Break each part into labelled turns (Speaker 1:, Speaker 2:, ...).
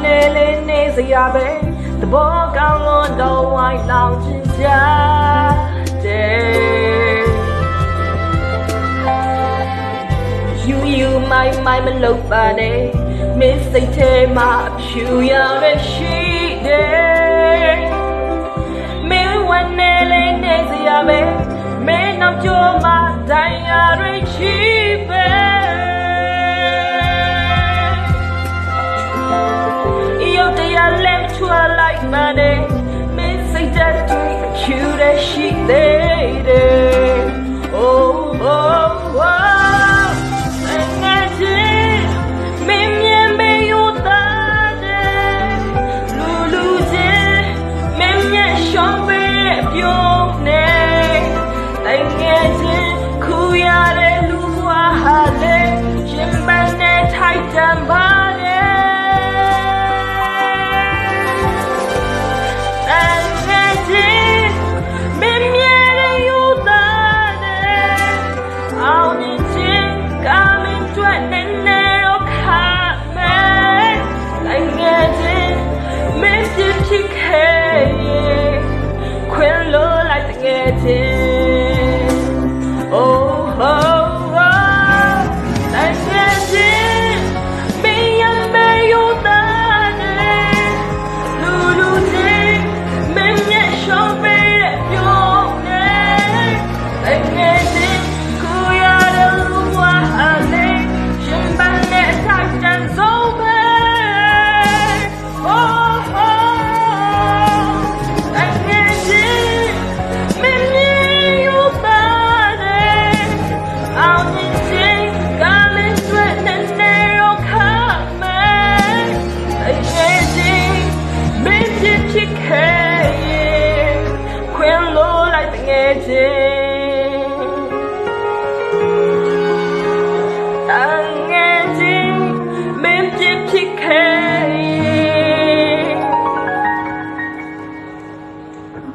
Speaker 1: နေလေးနေစရာပဲတဘောကောင်းလွန်တော့ဝိုင်းလောင်ချင်ကြတယ်You my မလုပ်ပါနဲ့မင်းစိတ်ထဲမှာအဖြူရတဲ့ရှိတယ်မင်းဝန်နေလေးနေစရာပဲမင်းနောက်ကျော်မှာတိုင်းရတွေရှိပဲရုပ်တရားလက်ချွာလိုက်မှနဲ့မင်းစိတ်ဓာတ်တွေအဖြူတဲ့ရှိသေးတယ် Oh oh oh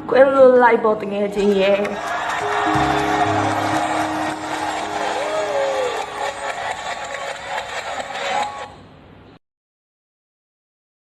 Speaker 1: Quên luôn lại bộ tình nghe chị nhé